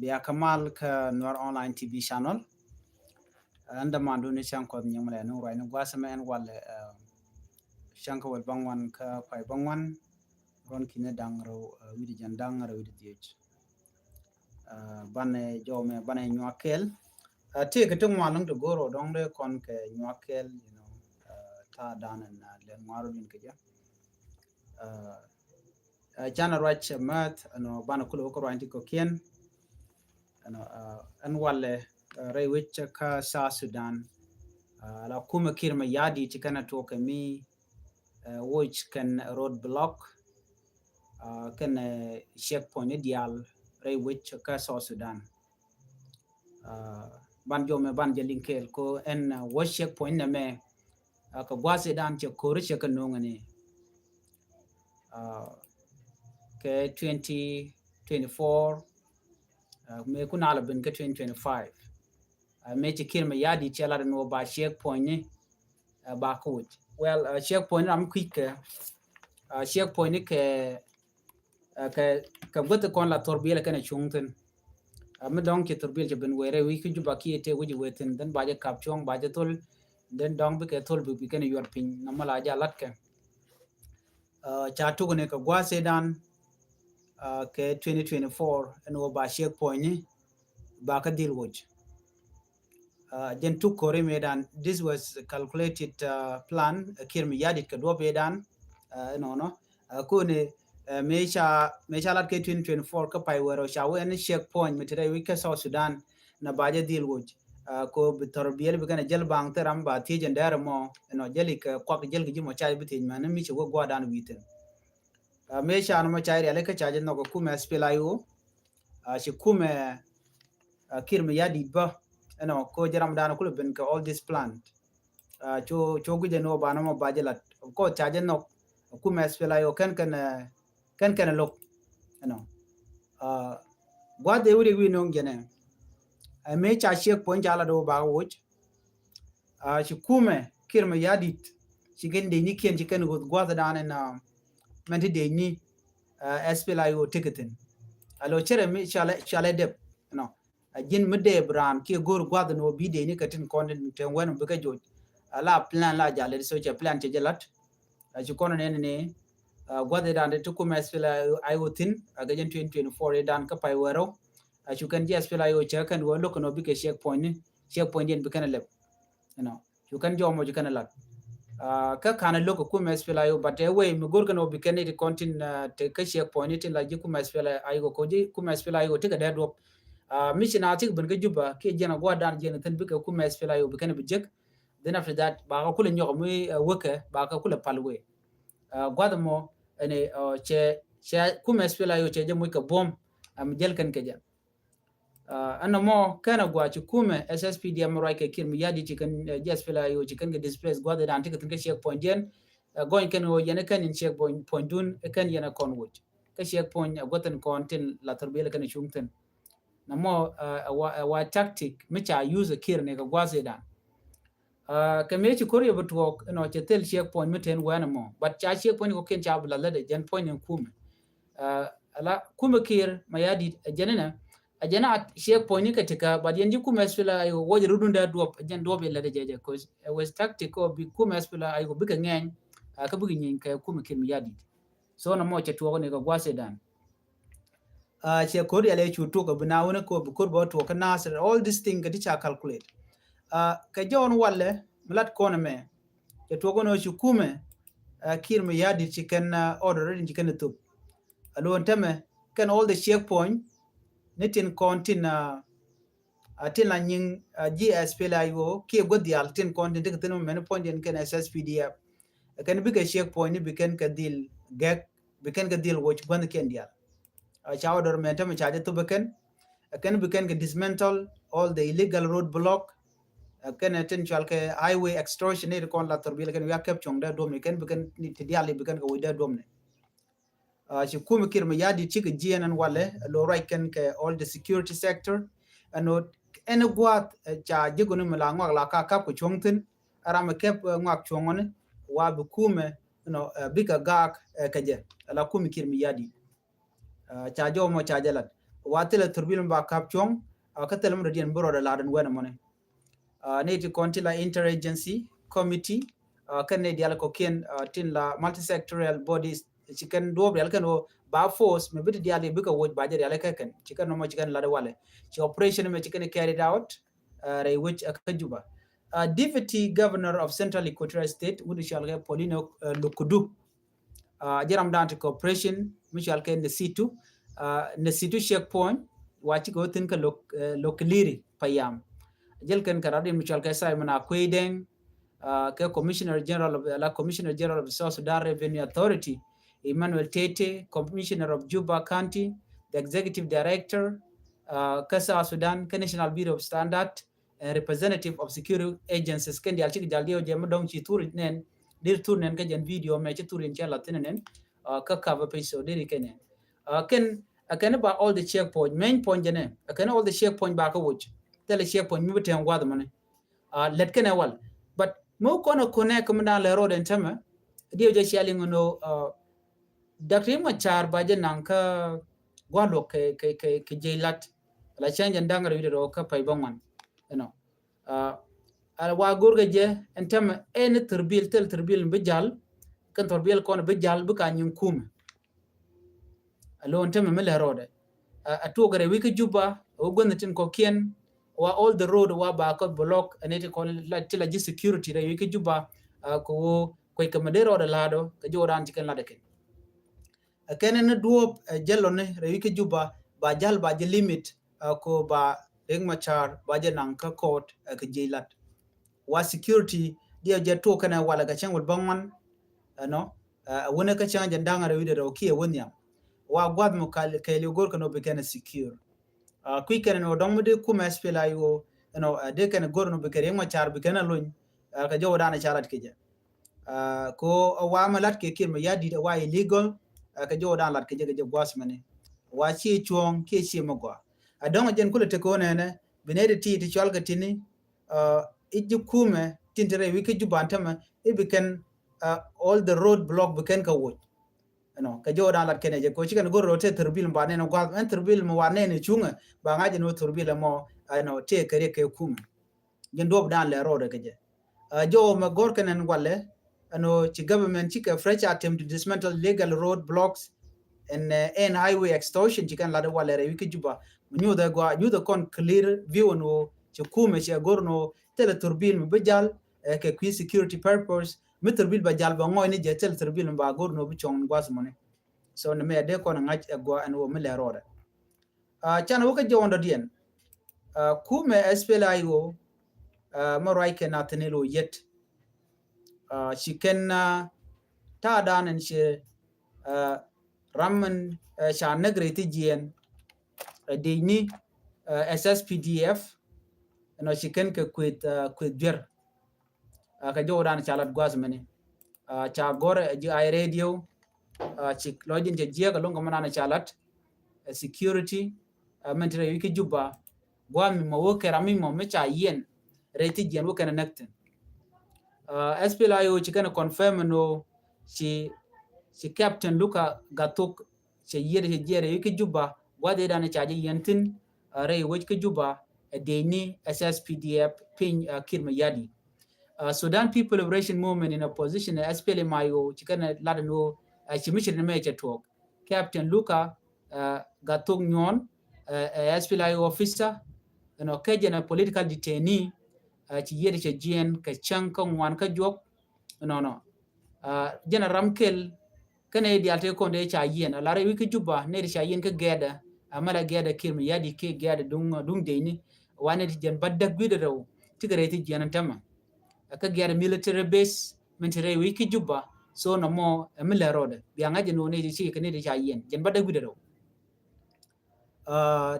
Bia Kamal ka Noor Online TV channel. Anda mandu ni shanko nyamle no right no gwasama en wale shanko wal bangwan ka pai bangwan ron kine dangro widi jan dangro widi diech. Bane jome bane nyakel. Te ke tung walung to goro dongre kon ke nyakel ta dan and le maru din keja. Jana rach mat no bana kulo ko ranti ko kien an wale rai wich ka sa Sudan la kuma kirma yadi chikana toke mi which can road block can checkpoint dial rai wich ka sa Sudan ban jome ban jelinkel ko en was checkpoint na me ka gwase dan che kore che kanongani ke 2024 me kunala ben ke 2025 me kirma yadi chela no ba checkpoint ni ba coach well checkpoint am quick checkpoint ka gote kon la torbiele kana chungten me dong ke torbiel je ben were wi ku juba ki te wuji weten den ba je kapchong ba je tol den dong be ke tol bi kana yor pin na mala ja lat ke cha tu ne ka gwase dan ke 2024 no ba checkpoint ni ba ka deal wuj then took Kore Medan. This was a calculated plan. Kirmi Yadit Kadwa Medan, no, Kune Mecha Lat K 2024 Kapai were Shaw and checkpoint, Metre Wika South Sudan, Nabaja deal with. Ko Torbiel began a gel bang teramba, Tej and Daramo, and Ojelic, Quack Jelgimo Chai between man and Michi will go down with him. Mecha no Machai, Aleka Chajan no Kuma Spilayo, she Kume Kirmi Yadit Ba. Ko jaram dana kulu ben ka all this plant cho guje no bana mo bajelat ko chaje no ku mesfela yo kan look what they would we no gene I me cha shek point jala do ba wuch shi kume kirma yadit shi gen de ni ken shi kan go gwa dana na menti de ni espela yo ticketing alo chere mi chale de jin midde bran ki gor gwad no bide ni katin konden ten wen be ka joj ala plan la jale so che plan che jalat ji kono ne gwad dan de to kuma spela I wotin aga jen 2024 dan ka pai wero you can just spela yo che kan wo look no be ke checkpoint yen be kan leb you can jomo you kan lat ka kana look kuma spela yo but way mi gor kan no be kan ni kontin te ka checkpoint tin la ji kuma spela ayo ko ji kuma spela yo te ka da drop mission atik ben juba ke jena gwa dan jena tan bika kuma espela yo bikana bijek then after that ba ka kula nyogo mi woke ba ka kula palwe gwada mo ene che kuma espela yo che jemu ka bom am jel kan ke jan anna mo kana gwa ci kuma SSPD am right ke kirmi yadi ci kan espela yo ci kan ga displace gwada dan tik tan ke check point jen going kan wo yene kan in check point dun kan yana conwood ka check point gotan kontin la torbele kan chungten namo wa tactic micha use kir ne ga gwase dan ka mechi kore butwok che tel checkpoint miten wanamo but cha checkpoint ko ken cha bla de jan point en kum ala kum kir mayadi janena ajana checkpoint ka tika but yanji kum espela ayo woje rudunda duop jan duop la de jeje cause was tactic ko bi kum espela ayo bi ka ngeng ka bi nyin ka kum kir mayadi so na mo che tuwo ne ga gwase dan che kodi ale chutu ko bina wona ko bu kurbo to ka nasir all this thing ga dicha calculate ka jon walle mlat kono me che to gono chukume kir me yadi chicken order in chicken to alon teme can all the checkpoint nitin kontin atin la nyin GS pela yo ki godial tin kontin de tin men point en ken SSPDF kan bi ka checkpoint ni bi ken ka deal gag bi ken ka deal watch ban ken dia chawdor mentem chaje to beken can begin to dismantle all the illegal road block can potential ke highway extortion ne kon la torbil kan ya kep chongda dom ne kan begin ni tidiali begin ko wida dom ne shi kuma kirma yadi chigi GNN wale lo right kan ke all the security sector and en gwat cha jigunu mala ngwa la ka kap ko chongtin arama kep ngwa chongone wa bu kuma bika gak kaje la kuma kirma yadi cha jo mo cha jalat watela turbil ba kapchong ka telum radian boro da ladan wana mone ne ti kontila interagency committee kan ne dial ko ken tin la multisectorial bodies chicken do real kan o ba force me bit dial bi ka woj ba jere ala kan chicken no mo chicken la wale chi operation me chicken carried out re which akajuba deputy governor of central equatorial state wudu shalga Paulino Lukudu jaram dante corporation michal ke ne situ checkpoint wachi go tin ka lokaliri payam jel ken karadi michal ke Simon Akweden ke commissioner general of the South Sudan Revenue Authority Emmanuel Tete, commissioner of Juba County, the executive director Kasa Sudan National Bureau of Standard, representative of security agencies ken dial chik jaldio jema dong chi tur nen dir tur nen ka jen video me chi tur in chala tinenen ka cover page so dir kenen ken ba all the checkpoint main point jene ken all the checkpoint ba ka wuch tele checkpoint mi beten gwad mane let ken wal but mo kono connect kumda le road en tama dio je shaling no dakri ma char ba je nan ka gwalo ke jailat la change ndangara video ka pay bangwan you know wa gurga je en tama en terbil bijal kan terbil kono bijal bu ka nyum kum alo en tama mele road atu gare wiki juba o gondatin ko kien wa all the road wa ba ko block anete ko la tila ji security re wiki juba ko ka madero da lado ka joran tikan lada ken kenen duop jellone re wiki juba ba jal ba je limit ko ba reng machar ba je nan ka court ka jilat wa security dia je to kana wala ka changul bangwan no wona ka changa ndanga re wide ro kiye wonya wa gwad mo kale gor kano be kana secure quick and no dong de kuma spela yo no de kana gor no be kare ma char be kana lon ka jo dana charat keje ko wa malat ke kin ma yadi da wa illegal ka jo dana lat keje je gwas mane wa chi chuong ke chi mo gwa adong jen kula te ko ne benede ti chol ka tini iji kume tintere wiki jubantama it became all the road block became ka wood no ka jo dan lat kene je ko chikan go rote turbil ba ne no gwa en turbil mo wane ne chunga ba ngaje no turbil mo no te kare ke kum gen dob dan le road ke je jo ma gor kenen wale no chi government chi ka fresh attempt to dismantle legal road blocks and highway extortion chikan la de wale re wiki juba nyu da gwa nyu da kon clear view no chi kume chi gor no tele turbil mo bejal ke qui security purpose mi turbil ba jal ba ngoy ni je tele turbil ba gor no bi chong gwas mone so ne me de kon ngaj gwa an wo mi le rode chan wo ka jondo dien kume SPLIO mo rai ke natenelo yet she can ta dan en she ramman sha negreti gien de ni SSPDF no she can ke kwet ger ka jodan chalat gwas mene cha gore ji ay radio ci lojin je jiega longa manana chalat security mentre wiki juba gwami mo woke rami mo mecha yen reti jen woke na nakten SPLIO ci kana confirm no ci captain Luka Gatok ci yede jere wiki juba wade dana chaji yentin re wiki juba deni SSPDF pin kirma yadi Sudan People Liberation Movement in opposition SPLMIO ci kana ladano ci mission me ci talk Captain Luka Gatung Nyon SPLIO officer no kejena political detainee ci yede ci jien ka chanka wan ka jok no jena ramkel kane di alte ko de cha yen la re wiki juba ne di cha yen ka geda amala geda kirmi yadi ke geda dung de ni wane di jen baddak bi de rew tigare ti jena tama ka geda military base mentere wiki juba so no mo emile road bi angaje no ne di ci kane di cha yen jen baddak bi de rew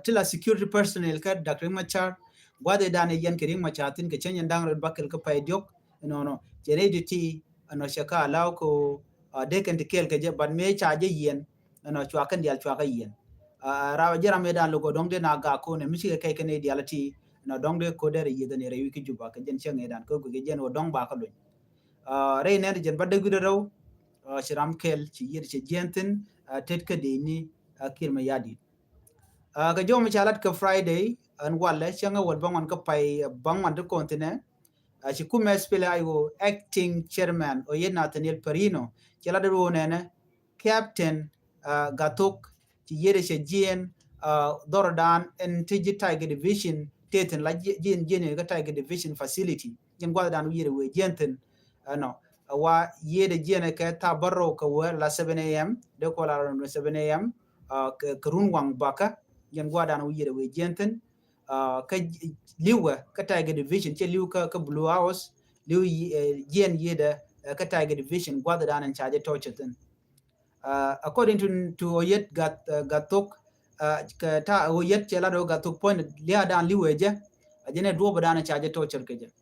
tila security personnel ka Dr. Machar gwade dane yen kering machatin ke chenyen dang red bakel ka pay diok no jere ti ano shaka law ko de kan tikel ke je ban me cha je yen no chwa kan dial chwa ka yen rawa jera me dan logo dong de na ga ko ne mi ke ke ne dial ti no dong de ko de ye ne re wiki juba ka jen chen edan ko ge jen o dong ba ka lun re ne jen badde gude raw shiram kel ci yir ci jentin tet ka de ni kirma yadi Ka jo mi chalat ka Friday an wale changa wal bangon ka pai bangon to continent. Ci kume spele ayo acting chairman o yen Nathaniel Perino chala de nene captain gatok ci yede che jien dorodan en tiji tiger division teten la jien jien ga tiger division facility jen gwada dan yede we jenten no wa yede jien ka tabarro ka wa la 7 am de ko la 7 am ka runwang baka jen gwada dan yede we jenten ka liwa ka tiger division che liwa ka blue house liwa yen yeda ka tiger division gwada dan en charge torture according to oyet gatok ka ta oyet chela do gatok point lia dan liweje ajene do badana charge torture keje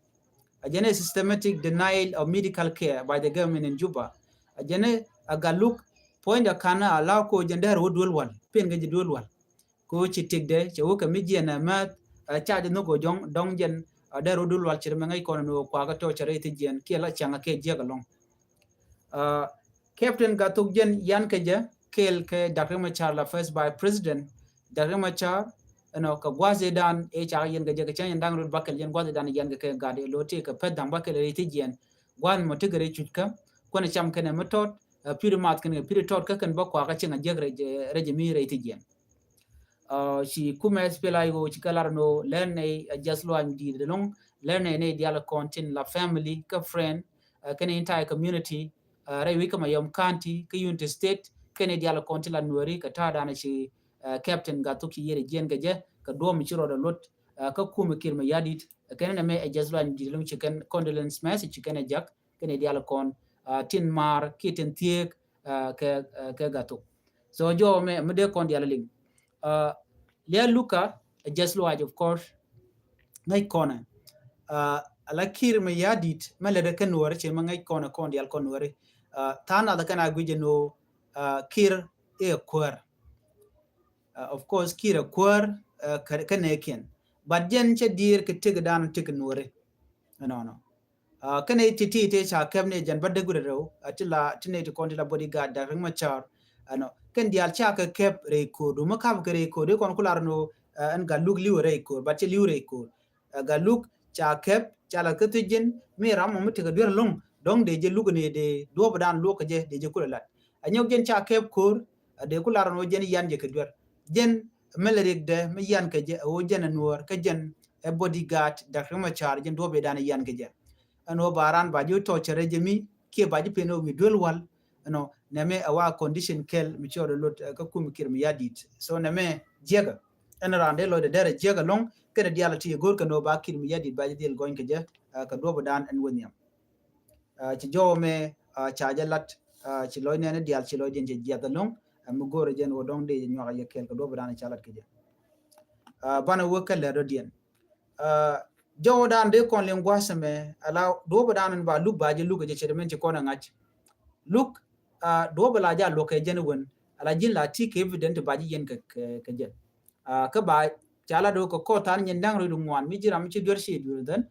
ajene systematic denial of medical care by the government in Juba ajene agaluk point kana allow ko jende ro dolwal pen geje dolwal ko ci tigde ci woka mijiana ma charge no go jong dongjen da ro dolwal ci mengai kono no kwa ga torture te jen kela changa ke jega long Captain Gatuk Jen Yan Keja, Kel Ke Dr. Machar la first by President, Dr. Machar, ka gwaze dan e cha yen ga jaga chan dang rut bakel yen gwaze dan yen ga ke gade lote ka pet dang bakel re ti jen gwan mo tigere chutka ko ne cham kene metot pir mat kene pir tot ka kan ba kwa ka chenga jegre re mi re ti jen si kuma spela yo chikalar no lerne jaslo an di de long lerne ne diala contin la family ka friend kene entire community rai wika mayom county ka unity state kene diala konti la nuari ka tada na shi captain ga to ki yere jen gaje ka do mi chiro da lot ka kuma kirma yadit kene na me ajazlo an dilum chicken condolence message kene jak kene diala kon tin mar kiten tiek ka gato so jo me de kon diala ling lia luka ajazlo of course ngai kona ala kirma yadit mele de kan nuari che mangai kona kon dial kon nuari tana da kana guje no kir e kwar of course kir kwar kane ken but jen che dir ke tig dan tig nore no kane titi te cha kemne jan badde gure ro atila tine to kondi la bodyguard da ring machar ano ken dial cha ka kep re ko do makam ke re ko de kon kular no an ga lug liu re ko but che liu re ko ga lug cha kep cha la ke tijin me ram mo tiga dur long dong de je lugune de do badan lo je de je kula anyok jen cha kep kur de kula no jen yan je kedwer jen melerik de me yan ke je o jen nuor ke jen e bodyguard da rema char jen do be dan yan ke je ano baran ba ju to chere je mi ke ba ji peno mi dol wal no neme awa condition kel mi choro lot ka kum kir mi yadit so neme jega en rande lo de dere jega long ke de dialati gor ka no ba kir mi yadit ba ji del goin ke je ka do badan en wonyam ci jo me cha jalat ci loy ne dial ci loy den je jeda long mu gore jen wo dong de nyoga ye kel ko do bana chalat ke je bana wo kala do dien jo dan de kon len gwasame ala do bana ba lu ba je lu ke je men ci kona ngach look do bala ja lo ke jen won ala jin la ti ke evident ba ji yen ke je ka ba chala do ko tan nyen dang ru ngwan mi jiram ci dor shi dur den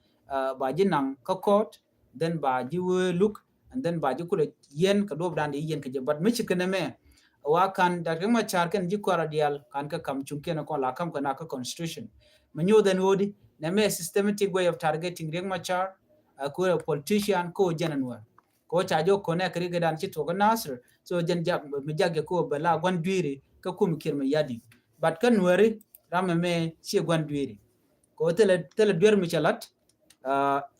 ba jin nang ka kot then ba ji look and then ba ji kula yen ka do brand yen ka je but mi chikene me wa kan da ma char kan ji kwara dial kan ka kam chunke na ko la kam ka na ka constitution manyo den wodi na me systematic way of targeting reng ma char ko a politician ko jenanwa ko cha jo ko ne kri gadan chi to ga nasr so jen ja mi jage ko bala gwan dwiri ka kum kirma yadi but kan wari ram me chi gwan dwiri ko tele dwer mi chalat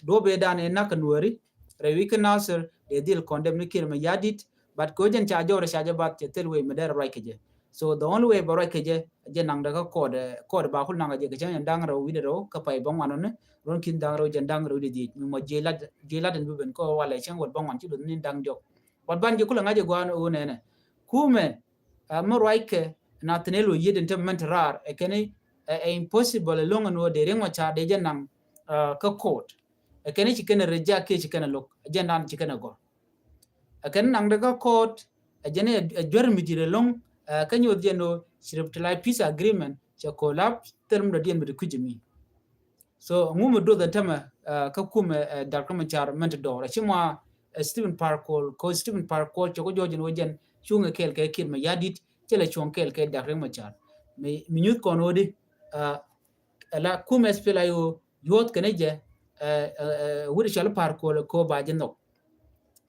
do be dan e nak nuari rewi ka nasir de dil condemn nikir me yadit but ko jen cha jore cha jabat te telwe me der right keje so the only way barai keje je nang daga code ba kul nang je ke jan dang ro widero ka pai bong anon ron kin dang ro jen dang ro di mo jelat den buben ko wala chen wot bong an ti dun nin dang jok wat ban je kula ngaje gwan o ne kume mo right ke na tenelo yeden tem mentrar e kene impossible long no de rengo cha de jen nang ka court kene ci kene reja ke ci kene lok jendan ci kene go ken nang daga court jene jor mi dire long kanyo jeno sirptly peace agreement cha collapse term do dien mi kujimi so ngumu do the tama ka kuma darkama char ment do ra chima Stephen Parkour ko Stephen Parkour ko jojen wojen chunga kel ke kirma yadit chele chon kel ke darkama char mi nyut kono di la kume spela yo yot kene je wuri shal par ko ba jeno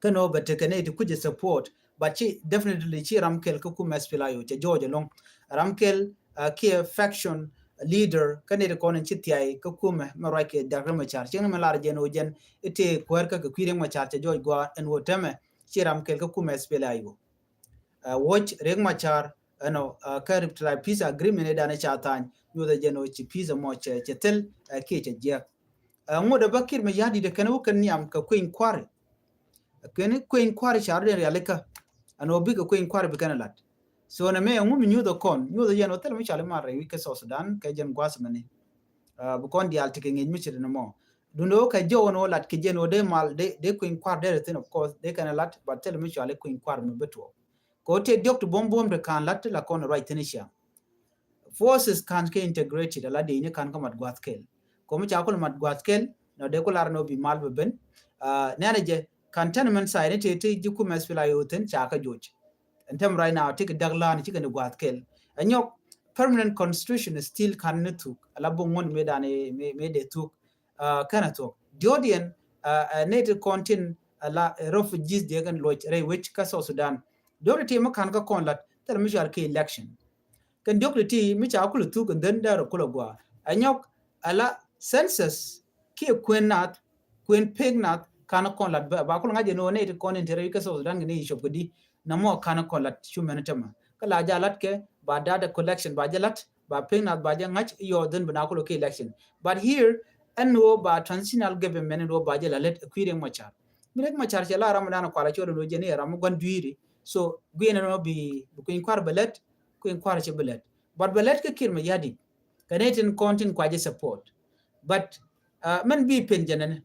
kano but kene to kuje support but chi definitely chi ramkel ko kume spela yo che George long ramkel ki faction leader kane de konen chi tiai ko kume marai ke dagre ma char chen ma lar jeno jen ite kwerka ko kwire ma char che George go en woteme chi ramkel ko kume spela yo watch reg machar ano karib tra peace agreement da na chatan yo da jeno chi peace mo che tel ke che je ngoda bakir me yadi de kanu kan niam ka queen kware ken queen kware char de yaleka ano bi ka queen kware bi kanalat so na me ngum nyu do kon nyu da jeno tel mi chale mare wi ke so sudan ka jen gwas mane bu kon dial tike ngi mi chire no mo dundo ka jo no lat ke jeno de mal de queen kware de tin of course de kanalat but tel mi chale queen kware me beto ko te diok to bom de kan lat la kon right nisha forces kan ke integrated la de ni kan ka mat gwat kel ko mi cha ko mat gwat kel no de ko lar no bi mal be ben nana je kan tan man sai ne te ji ku mes fila yoten cha ka joj and right now take daglan ci kan gwat kel anyok permanent constitution is still kan ne tu ala bon won me dane me de tu kana to jodian ne te contin la refugees de gan loj re which ka so sudan dole te ma kan ka kon lat tel mi jar ke election kan jok ti mi cha ku tu kan den da ko gwa anyok ala census ki kwenat kwen pegnat kana kon lat ba ko ngaje no ne kon intere ka so dan ni shop gudi na mo kana kon lat shumen tema kala jalat ke ba data collection ba jalat ba pegnat ba ngach yo den bana ko ke election but here and no ba transitional government no ba jalat kwiring machar mirek machar chala ramadan ko ala chodo no jeni ram gon duiri so gwena no bi ko kwar balet ko kwar che balet but balet ke kirma yadi kanetin content kwaje support but man bi penjanen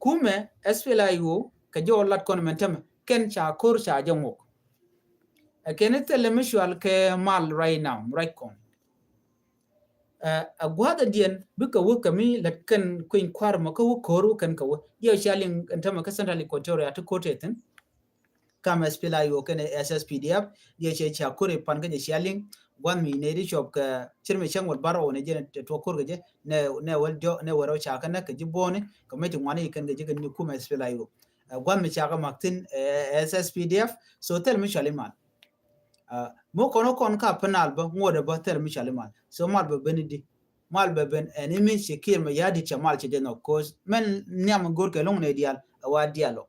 kume SPLIO ka jo lat kon mentem ken cha kor cha jangok kenet telemisual ke mal right now right kon gwada dien bika wuka mi latkan kuin kwar maka wu koru kan ka wu yo shaling ntama ka central equatoria to kotetin kama SPLIO ken SSPDF yo che cha kore pan ka shaling wan mi ne ri shop ka chirme changwal baro ne je to kor ga je ne wal jo ne waro cha kana ka jibone ka meti ngwani kan ga je kan ni kuma SPLIO wan mi cha ka maktin SSPDF so tel mi shaliman mo kono kon ka penal ba ngode ba tel mi shaliman so mal ba benidi mal ba ben enemy shekir ma yadi chamal che no cause men nyam gor ke long ne dial wa dialo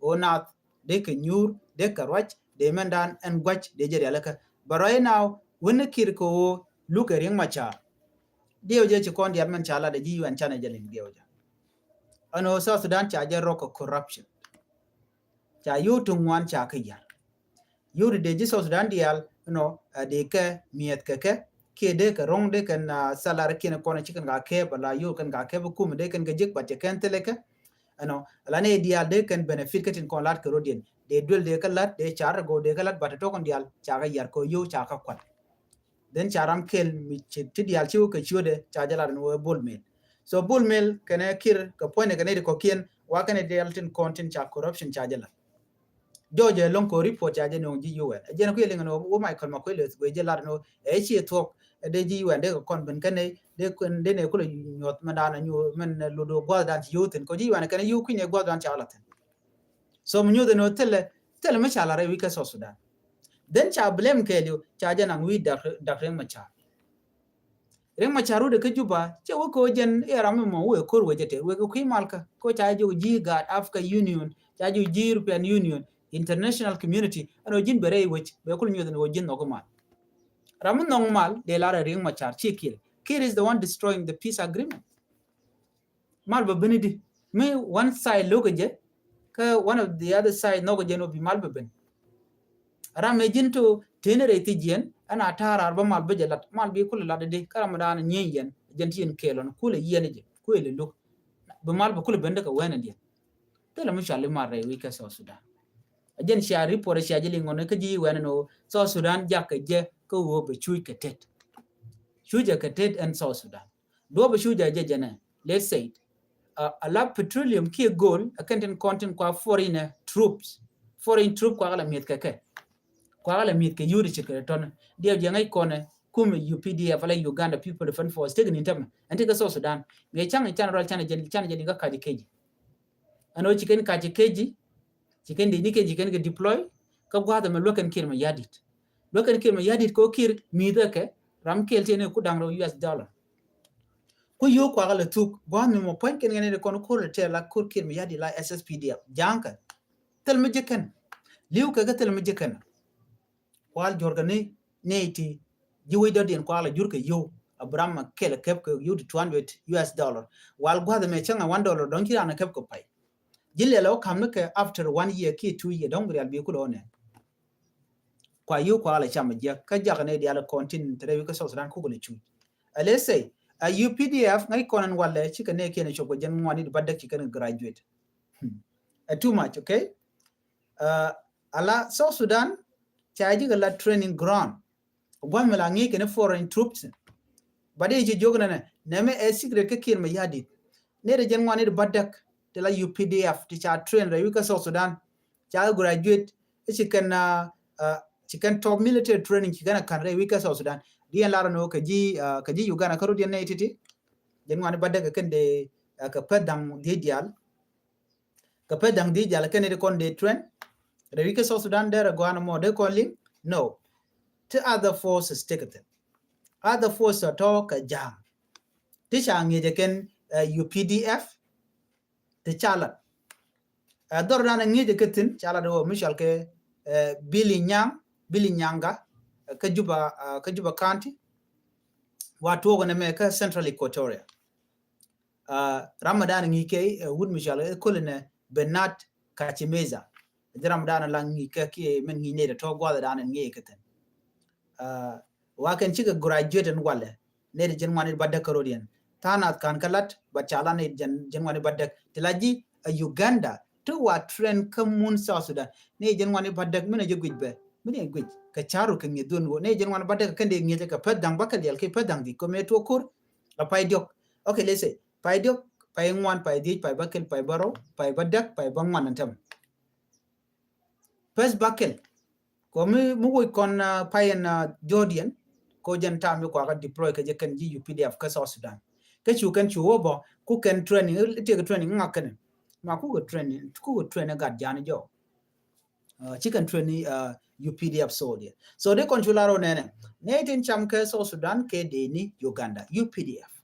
ona de ka nyur de ka rach de mendan en gwach de je alaka but right now when kir ko look at ring macha dio je kon diar men chala de ji wan chana jalin dio ja ano so sudan cha je rock corruption cha yu tungwan cha ka ya yu de ji so sudan dial no de ka miet ke de ka rong de kan salar kin ko na chikan ga ke bala yu kan ga ke bu kum de kan ga jik ba te kan tele ka ano la ne dial de kan benefit katin kon lat ka rodien de dul de ka lat de char go de ka lat ba to kon dial cha ga yar ko yu cha ka kwat den charam kel mi ti dial chiu ka chude cha jala no bulmel so bulmel kana kir ka pone kana ko kien wa kana dial tin content cha corruption cha jala doje long ko report cha je no ji yuwe je na ko yele no wo Michael Makwele we je lar no e chi talk de ji yuwe de ko kon ben kana de ne ko nyot mandana nyu men lo do gwa dan ji yutin ko ji yuwe kana yu kwine gwa dan cha alaten so mu nyu de no tele ma cha la re wi ka so sudan den cha blame kelio cha jana wi da ren macha ren macha ru de ke juba che wo ko jen era mo we kor we jete we ko malka ko cha ju ji ga Africa Union cha ju ji European Union international community ano jin bere which be ko nyu den wo jin no ko mal ramun no mal de la ren macha chikil kir is the one destroying the peace agreement mal ba benidi me one side logoje ka one of the other side no go jeno bi mal ba ben rame jinto tenere tijen ana tara ba mal be jalat mal bi kula lade de karam dana nyen jentien kelon kula yene je kula luk ba mal ba kula bende ka wena dia tele mu shale mare wi ka so sudan ajen sha report sha jeli ngone ka ji wena no so sudan jakka je ko wo be chui ketet chuja ketet and so sudan do be chuja je jene let's say a lab petroleum ki goal akanten content kwa foreign troops kwa ala miet keke kwa ala mit ke yuri chikere ton dia je ngai kone kume UPDF la Uganda People Defense Force tegen intama anteka South Sudan me changa general chana jadi ga kaji keji ano chicken kaji keji chicken de nike chicken ga deploy ka gwada me lokan kirma yadit ko kir mida ke ram kelte ku dangro US dollar ku yo kwa gala tuk gwan mo point ken ngene ko ko te la kur kirma yadi la SSPDF janka tel me jeken liu ka tel me jeken wal jorgane neiti jiwi dodien kwala jurke yo abrama kele kep ko yo 200 US dollar wal gwada me changa $1 don kira na kep ko pai jille lo kamne ke after 1 year ki 2 year don real be ku do kwa yo kwala chama je ka jagane dia la continent rewi ko so Sudan ku le chu let's say a UPDF ngai konan wala chika ne kene choko jen ngwani badda chika graduate too much okay ala South Sudan chaji ga la training ground gwan mala ngi kene foreign troops bade je jogna ne me e secret ke kirma yadi ne de jen ngwani badda de la UPDF ti cha train rewi ko South Sudan cha graduate chicken top military training chikana kan rewi ko South Sudan diyan lara no kaji Uganda karo diyan ne titi jen ngwani badda ka kende ka pedang di dial kene de kon de train rewi ko South Sudan there gwana mo de calling no to other forces take it other forces to ka jam ti changi je ken UPDF te chala dor dana ngi je ketin chala do Michel ke Billy Nyanga ka Juba County watu go ne me ka Central Equatoria Ramadan ngi ke Wood Michel ko ne Bernard Kachimeza Ramadan la ngi ke ki men ngi ne to go da nan ngi ketin wa kan ci graduate en wala ne de jen wani badda karodian tanat kan kalat ba chala ne jen wani badda tilaji Uganda to wa trend kamun South Sudan ne jen wani badda mena je gujbe mena guj ka charu kan yedon wo ne jen wani badda kan de ngi ka padang bakal yal ke padang di ko me to kur a pay diok okay let's say pay diok pay ngwan pay di pay bakal pay baro pay badda pay bangwan antam pas bakal ko mu woy kon payen Jordan ko jan tam ko ga deploy ka je kan ji UPDF ka South Sudan ka chu kan chu wo ku kan training te training ngakan ma ku training ga jan jo chicken training UPDF soldier so de controlaro nene tin cham ka South Sudan ke de ni Uganda UPDF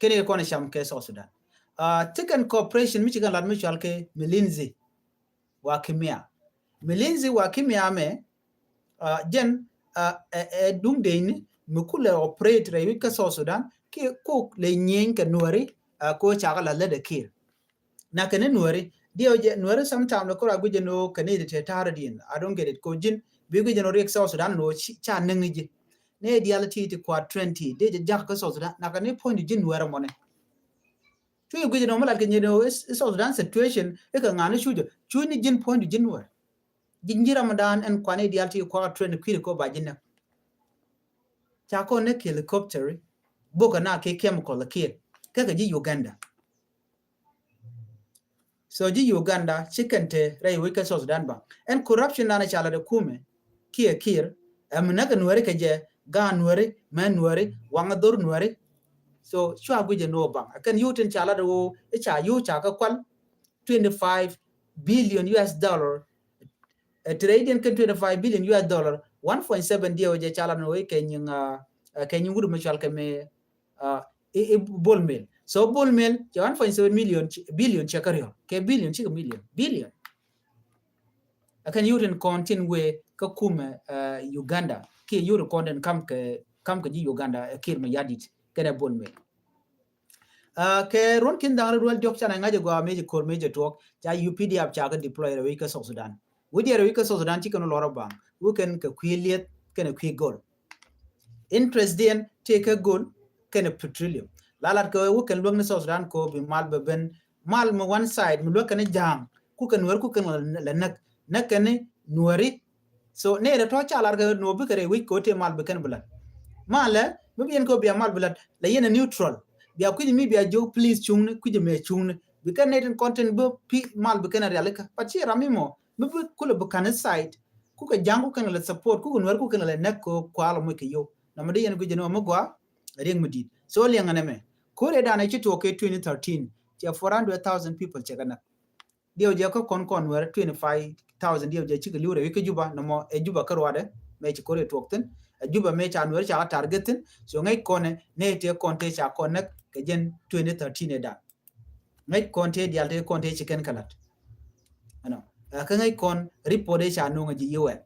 kene ko na cham ka South Sudan chicken corporation Michigan lad mutual ke Milinzi wa kimia me jen dung dein mukule operate rewi ka South Sudan ki ko le nyen ka nuari ko chaga la de kir na kene nuari dio je nuari sometime ko ra guje no kane de tetardin I don't get it ko jin bi guje no rek South Sudan no cha nangi ne diality ti kwa 20 de jak ka South Sudan na kane point jin nuari mone tu guje no mala kenye no South Sudan situation e ka ngani chujo chuni jin point jin nuari jinji Ramadan en kwane dialti kwa trend kwiri ko bajina chako ne helicopter boka na ke chemical kid kaka ji Uganda so ji Uganda chikente rai wika South Sudan ba en corruption na chala de kume kir amna ka nuare ka je ga nuare man nuare wanga dor nuare so chwa guje no ba kan yutin chala do e cha yu cha ka kwal 25 billion US dollar Canadian can 25 billion US dollar 1.7 dio je chala no kenyin gudu mutual ke me ball mill so ball mill 1.7 billion chakario ke billion chika billion akan yurin content we ka kuma Uganda ke yuru content kam ke ji Uganda kir me yadit ke ball mill ke ron kin dang ro jok chana ngaje go meje kor meje talk ja UPDF cha ka deploy we ka South Sudan we ka South Sudan chicken loro bang we can ka kwiliet kana kwi gold interest den take a gold kana petroleum lalat ko we kan long South Sudan ko bi mal be ben mal mo one side mo kana jang ku kan wer ku kan la nak kan nuari so ne da to chalar ga no bi kare we ko te mal be kan bulat mala be bien ko bi mal bulat la yena neutral biya ku mi biya jo please chung ku je me chung bi kan net content bo pi mal be kan realika pachi ramimo be ku le bu kan side ku ka jangu kan la support ku nwer ku kan la nak ko kwalo mo ke yo na mede yen ku jeno mo gwa ring mudit so le ngane me ko re dana ci to ke 2013 ci 400,000 people ci kana dio je ko kon wer 25,000 dio je ci ke lure ke juba no mo e juba karwade me ci ko re tokten juba me cha wer cha targetin so ngai kone ne te konte cha konek ke jen 2013 da ngai konte dial te konte ci ken kalat ano ka ngai kon report e cha no ngi UN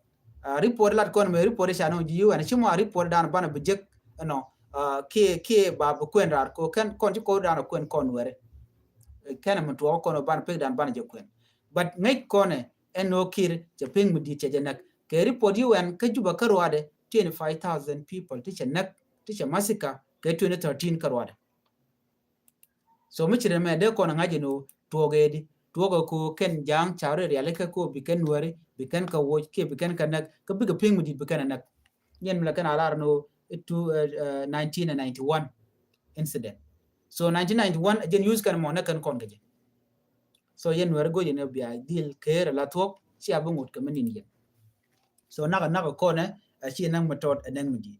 report lat kon me report cha no ji UN ci mo report dan bana bejek ano ke ba bu kwen rar ko kan kon ci ko dan kwen kon were kana mun to ko no ban pe dan ban je kwen but ngai kone eno kir je ping mudi che jenak ke report UN ka juba karwade 25,000 people ti chenak ti che masika ke 2013 karwade so mi chire me de ko na ngaje no togedi togo ko ken jang chare reale ka ko biken wari biken ka wo ke biken ka nak ka biga ping mudi biken nak yen mla kana alar no to 1991 incident so 1991 again use kan mo na kan kon gaje so yen wer go yen bia deal kere la tok si abungut ka manin yen so naga ko ne chi nang matot anen mudi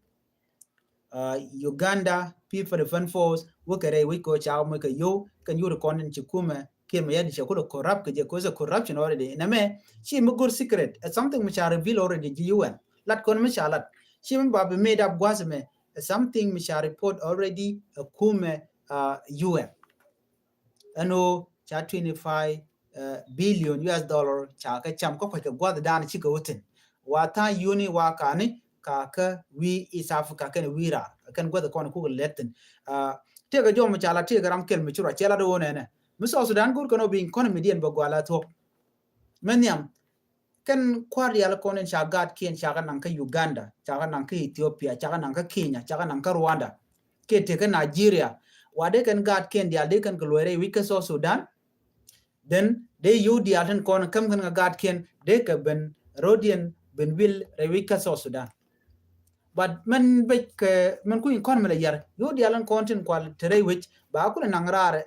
Uganda people the fun force wokere we ko cha mo ka yo kan yo kon ci kuma ke me yadi ko corrupt ke je ko corruption already na me chi mo good secret it's something which are reveal already the UN lat kon me chalat chi mo ba made up gwasme something which are report already kuma UN ano cha 25 billion US dollar cha ka cham ko ka gwad dan chi ko wotin wa ta uni wa kani kaka we East Africa kan wira kan gwada kon ku letten te ga jom chala te ga ram kel mi chura chela do ne mi so Sudan gur kono bin kon mi dien ba gwala to menyam kan kwar yala konen shagat kien shaga nan ka Uganda shaga nan ka Ethiopia shaga nan ka Kenya shaga nan ka Rwanda ke te ka Nigeria wade kan gat kien dia de kan glore we ka so Sudan then they you dia tan kon kam kan gat kien de ka ben Rodian ben will we ka so Sudan but man bek man ku kon mala yar yo di alan content kwal tere which ba ku nangrar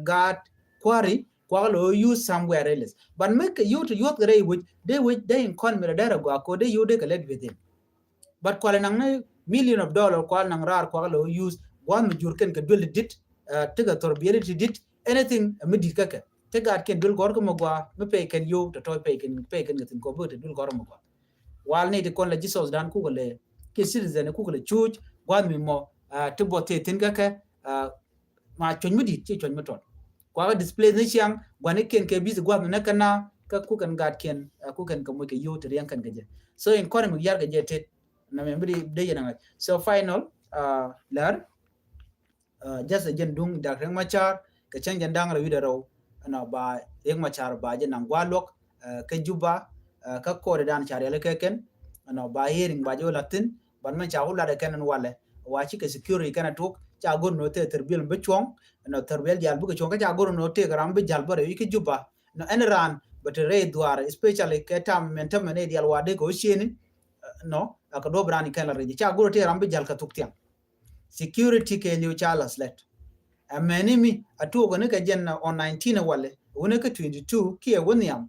gat kwari kwalo use somewhere else but make you to yot gray which they in kon mala dara go ko they you de collect with him but kwal nang million of dollar kwal nangrar kwalo use one major ken ka dul dit tiga torbieti dit anything midi kaka te gat ken dul gor ko mo gwa me pay ken yo to pay ken gatin ko but dul gor mo gwa wal ne de kon la jisos dan ku le ke citizen ku le chuj gwan mi mo to bote tin ga ka ma chon mudi chi chon moton kwa display ni chiang gwan ken ke biz gwan na kana ka ku kan gat ken ku kan ka mo ke yo to yan kan gaje so in kon mi yar gaje te na me mbi de yana so final lar just again dung da ren machar ka chanjan dang ra widaro na ba ren machar ba je nan gwalok ka juba ka kore dan char yale keken na ba hearing ba jo latin ban man cha ula da kanan wale wa chi ka security kana tok cha gon no te terbil be chong no terbil jal bu chong ka cha gon no te gram be jal bare yi juba no enran but re duar especially ka tam mentam ne dial wade ko sheni no aka do brani kana re cha gon te ram be jal ka tok tiam security ke new chalas let amenimi atugo ne ka jenna on 19 wale wona ka 22 ki e woniam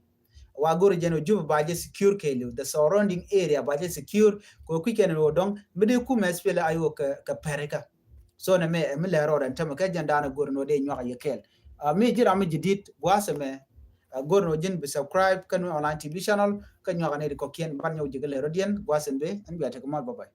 wagoro jeno juba baje secure kelu the surrounding area baje secure ko kwiken no dong mede ku mespele ayo ka pereka so na me lero ran tama ka janda na gorno de nywa yekel mi jira mi jidit wasame gorno jin be subscribe kan online tv channel kan nywa ne ko kien ban nyaw jigale rodien wasembe an biata ko mal babay